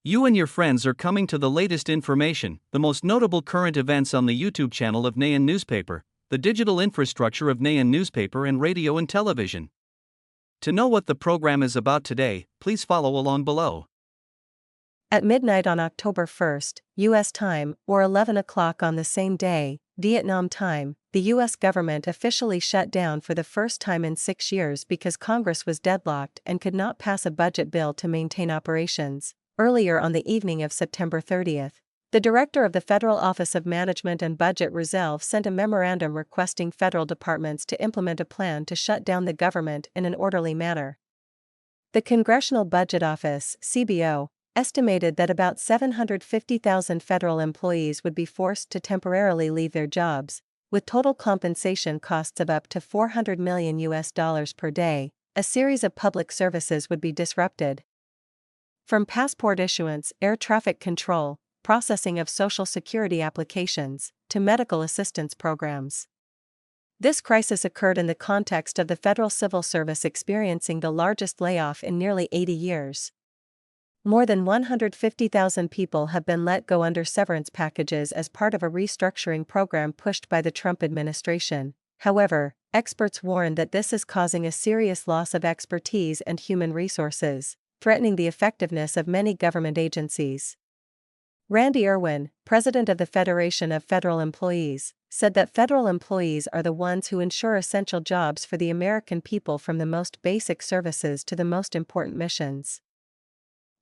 You and your friends are coming to the latest information, the most notable current events on the YouTube channel of Nghe An Newspaper, the digital infrastructure of Nghe An Newspaper and radio and television. To know what the program is about today, please follow along below. At midnight on October 1st, U.S. time, or 11 o'clock on the same day, Vietnam time, the U.S. government officially shut down for the first time in 6 years because Congress was deadlocked and could not pass a budget bill to maintain operations. Earlier on the evening of September 30th, the director of the Federal Office of Management and Budget Reserve sent a memorandum requesting federal departments to implement a plan to shut down the government in an orderly manner. The Congressional Budget Office (CBO) estimated that about 750,000 federal employees would be forced to temporarily leave their jobs, with total compensation costs of up to $400 million per day. A series of public services would be disrupted. From passport issuance, air traffic control, processing of Social Security applications, to medical assistance programs. This crisis occurred in the context of the federal civil service experiencing the largest layoff in nearly 80 years. More than 150,000 people have been let go under severance packages as part of a restructuring program pushed by the Trump administration. However, experts warn that this is causing a serious loss of expertise and human resources, threatening the effectiveness of many government agencies. Randy Irwin, president of the Federation of Federal Employees, said that federal employees are the ones who ensure essential jobs for the American people, from the most basic services to the most important missions.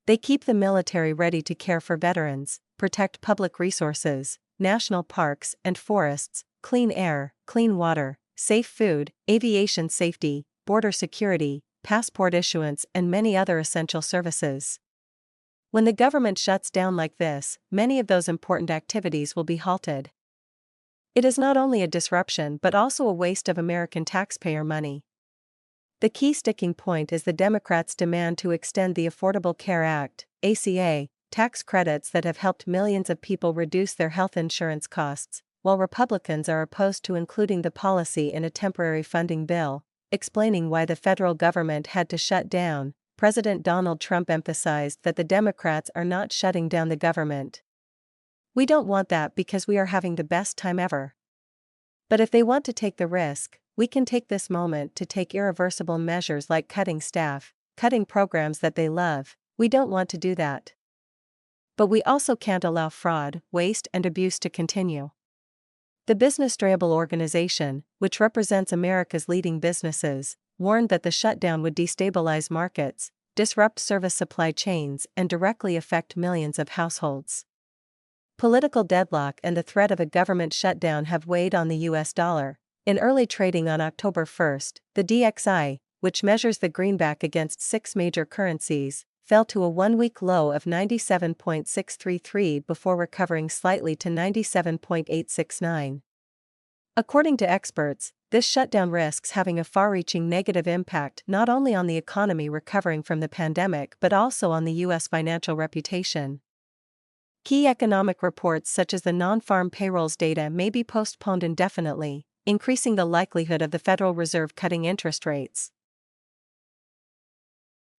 They keep the military ready to care for veterans, protect public resources, national parks and forests, clean air, clean water, safe food, aviation safety, border security, passport issuance, and many other essential services. When the government shuts down like this, many of those important activities will be halted. It is not only a disruption but also a waste of American taxpayer money. The key sticking point is the Democrats' demand to extend the Affordable Care Act, ACA, tax credits that have helped millions of people reduce their health insurance costs, while Republicans are opposed to including the policy in a temporary funding bill. Explaining why the federal government had to shut down, President Donald Trump emphasized that the Democrats are not shutting down the government. "We don't want that because we are having the best time ever. But if they want to take the risk, we can take this moment to take irreversible measures like cutting staff, cutting programs that they love. We don't want to do that. But we also can't allow fraud, waste, and abuse to continue." The Business Travel Organization, which represents America's leading businesses, warned that the shutdown would destabilize markets, disrupt service supply chains, and directly affect millions of households. Political deadlock and the threat of a government shutdown have weighed on the U.S. dollar. In early trading on October 1st, the DXY, which measures the greenback against 6 major currencies, fell to a one-week low of 97.633 before recovering slightly to 97.869. According to experts, this shutdown risks having a far-reaching negative impact not only on the economy recovering from the pandemic but also on the U.S. financial reputation. Key economic reports such as the non-farm payrolls data may be postponed indefinitely, increasing the likelihood of the Federal Reserve cutting interest rates.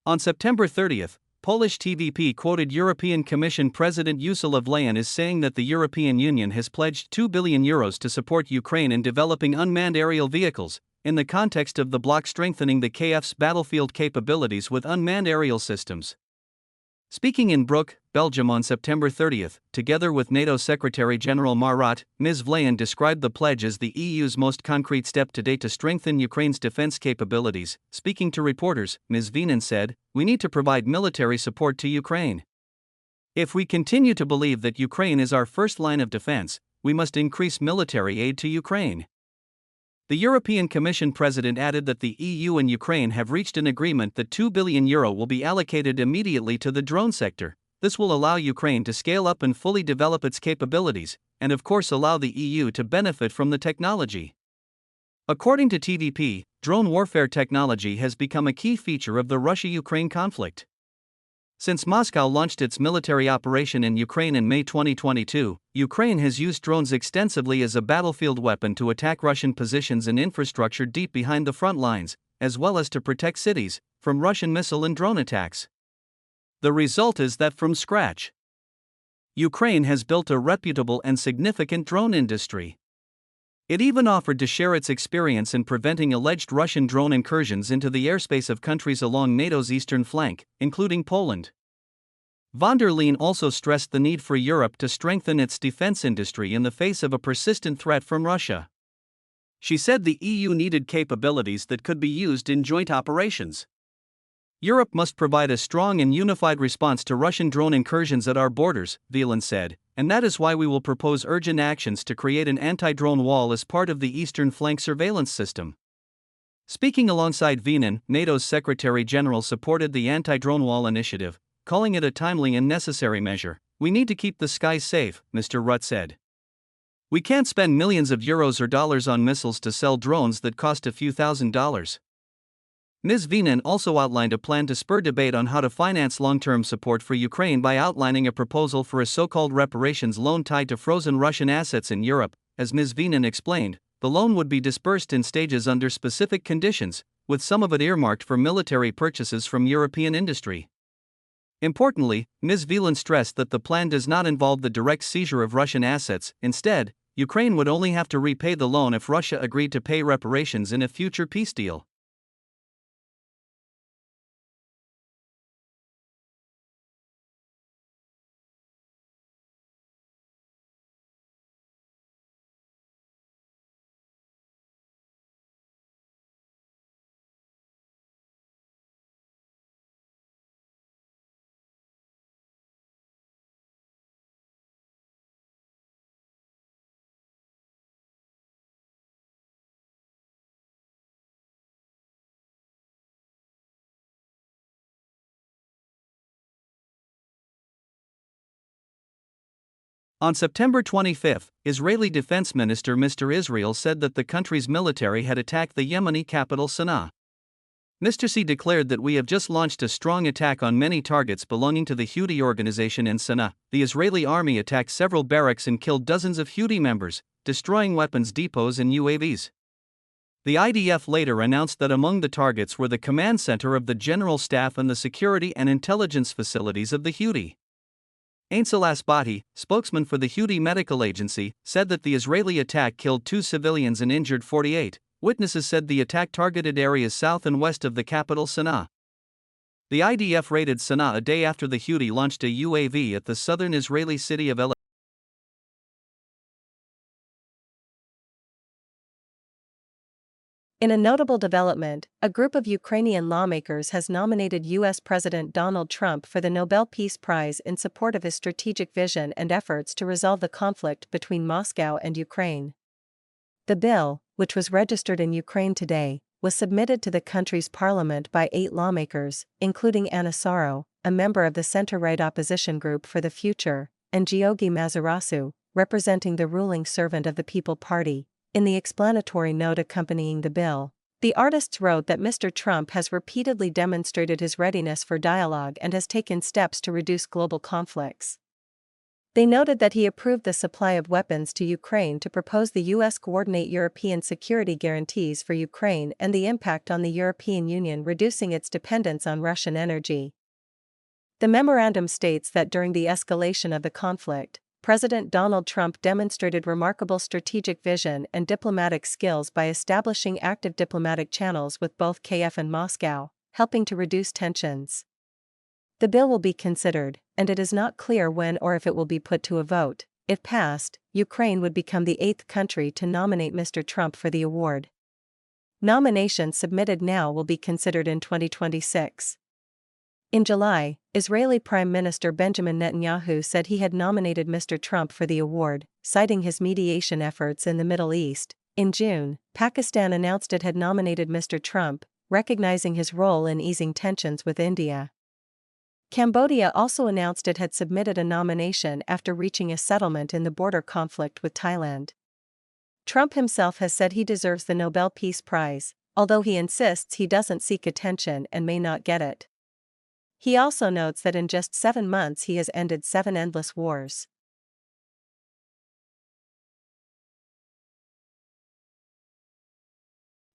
On September 30th, Polish TVP quoted European Commission President Ursula von der Leyen as saying that the European Union has pledged €2 billion to support Ukraine in developing unmanned aerial vehicles, in the context of the bloc strengthening the KF's battlefield capabilities with unmanned aerial systems. Speaking in Brugge, Belgium on September 30th, together with NATO Secretary-General Marat, Ms. von der Leyen described the pledge as the EU's most concrete step to date to strengthen Ukraine's defense capabilities. Speaking to reporters, Ms. von der Leyen said, "We need to provide military support to Ukraine. If we continue to believe that Ukraine is our first line of defense, we must increase military aid to Ukraine." The European Commission president added that the EU and Ukraine have reached an agreement that €2 billion will be allocated immediately to the drone sector. This will allow Ukraine to scale up and fully develop its capabilities, and of course allow the EU to benefit from the technology. According to TVP, drone warfare technology has become a key feature of the Russia-Ukraine conflict. Since Moscow launched its military operation in Ukraine in May 2022, Ukraine has used drones extensively as a battlefield weapon to attack Russian positions and infrastructure deep behind the front lines, as well as to protect cities from Russian missile and drone attacks. The result is that from scratch, Ukraine has built a reputable and significant drone industry. It even offered to share its experience in preventing alleged Russian drone incursions into the airspace of countries along NATO's eastern flank, including Poland. Von der Leyen also stressed the need for Europe to strengthen its defense industry in the face of a persistent threat from Russia. She said the EU needed capabilities that could be used in joint operations. Europe must provide a strong and unified response to Russian drone incursions at our borders, Wieland said, and that is why we will propose urgent actions to create an anti-drone wall as part of the eastern flank surveillance system. Speaking alongside Wieland, NATO's Secretary General supported the anti-drone wall initiative, calling it a timely and necessary measure. We need to keep the skies safe, Mr. Rutte said. We can't spend millions of euros or dollars on missiles to sell drones that cost a few $1,000s. Ms. Wieland also outlined a plan to spur debate on how to finance long-term support for Ukraine by outlining a proposal for a so-called reparations loan tied to frozen Russian assets in Europe. As Ms. Wieland explained, the loan would be disbursed in stages under specific conditions, with some of it earmarked for military purchases from European industry. Importantly, Ms. Wieland stressed that the plan does not involve the direct seizure of Russian assets. Instead, Ukraine would only have to repay the loan if Russia agreed to pay reparations in a future peace deal. On September 25, Israeli Defense Minister Mr. Israel said that the country's military had attacked the Yemeni capital Sana'a. Mr. C declared that we have just launched a strong attack on many targets belonging to the Houthi organization in Sana'a. The Israeli army attacked several barracks and killed dozens of Houthi members, destroying weapons depots and UAVs. The IDF later announced that among the targets were the command center of the General Staff and the security and intelligence facilities of the Houthi. Ainsel Asbati, spokesman for the Houthi medical agency, said that the Israeli attack killed 2 civilians and injured 48. Witnesses said the attack targeted areas south and west of the capital Sana'a. The IDF raided Sana'a a day after the Houthi launched a UAV at the southern Israeli city of El. In a notable development, a group of Ukrainian lawmakers has nominated U.S. President Donald Trump for the Nobel Peace Prize in support of his strategic vision and efforts to resolve the conflict between Moscow and Ukraine. The bill, which was registered in Ukraine today, was submitted to the country's parliament by 8 lawmakers, including Anna Saro, a member of the center-right opposition group for the Future, and Georgy Mazarasu, representing the ruling Servant of the People Party. In the explanatory note accompanying the bill, the artists wrote that Mr. Trump has repeatedly demonstrated his readiness for dialogue and has taken steps to reduce global conflicts. They noted that he approved the supply of weapons to Ukraine to propose the U.S. coordinate European security guarantees for Ukraine and the impact on the European Union reducing its dependence on Russian energy. The memorandum states that during the escalation of the conflict, President Donald Trump demonstrated remarkable strategic vision and diplomatic skills by establishing active diplomatic channels with both Kiev and Moscow, helping to reduce tensions. The bill will be considered, and it is not clear when or if it will be put to a vote. If passed, Ukraine would become the 8th country to nominate Mr. Trump for the award. Nominations submitted now will be considered in 2026. In July, Israeli Prime Minister Benjamin Netanyahu said he had nominated Mr. Trump for the award, citing his mediation efforts in the Middle East. In June, Pakistan announced it had nominated Mr. Trump, recognizing his role in easing tensions with India. Cambodia also announced it had submitted a nomination after reaching a settlement in the border conflict with Thailand. Trump himself has said he deserves the Nobel Peace Prize, although he insists he doesn't seek attention and may not get it. He also notes that in just 7 months he has ended 7 endless wars.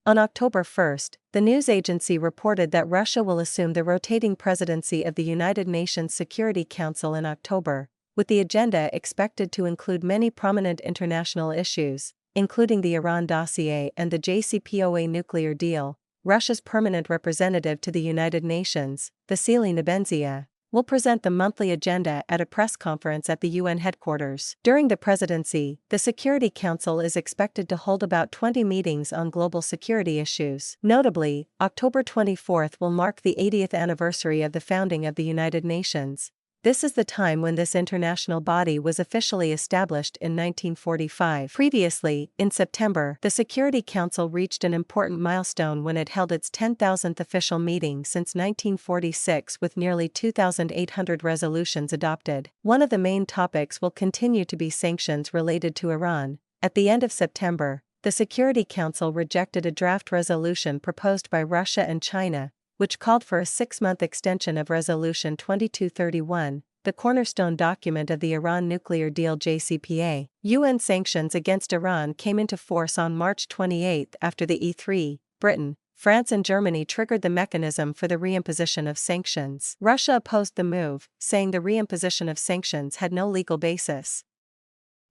On October 1st, the news agency reported that Russia will assume the rotating presidency of the United Nations Security Council in October, with the agenda expected to include many prominent international issues, including the Iran dossier and the JCPOA nuclear deal. Russia's permanent representative to the United Nations, Vasily Nebenzia, will present the monthly agenda at a press conference at the UN headquarters. During the presidency, the Security Council is expected to hold about 20 meetings on global security issues. Notably, October 24 will mark the 80th anniversary of the founding of the United Nations. This is the time when this international body was officially established in 1945. Previously, in September, the Security Council reached an important milestone when it held its 10,000th official meeting since 1946 with nearly 2,800 resolutions adopted. One of the main topics will continue to be sanctions related to Iran. At the end of September, the Security Council rejected a draft resolution proposed by Russia and China, which called for a 6-month extension of Resolution 2231, the cornerstone document of the Iran nuclear deal JCPA. UN sanctions against Iran came into force on March 28 after the E3, Britain, France and Germany triggered the mechanism for the reimposition of sanctions. Russia opposed the move, saying the reimposition of sanctions had no legal basis.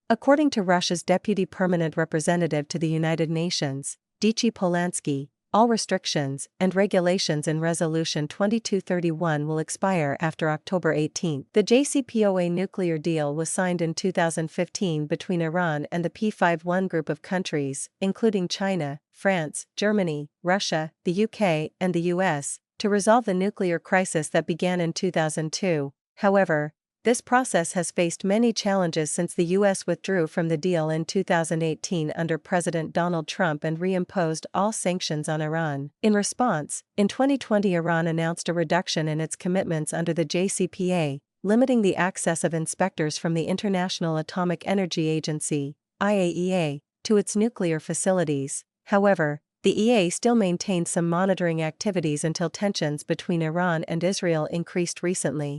According to Russia's deputy permanent representative to the United Nations, Dmitry Polansky, all restrictions and regulations in Resolution 2231 will expire after October 18. The JCPOA nuclear deal was signed in 2015 between Iran and the P51 group of countries, including China, France, Germany, Russia, the UK, and the US, to resolve the nuclear crisis that began in 2002. However, this process has faced many challenges since the U.S. withdrew from the deal in 2018 under President Donald Trump and reimposed all sanctions on Iran. In response, in 2020 Iran announced a reduction in its commitments under the JCPA, limiting the access of inspectors from the International Atomic Energy Agency, IAEA, to its nuclear facilities. However, the EA still maintained some monitoring activities until tensions between Iran and Israel increased recently.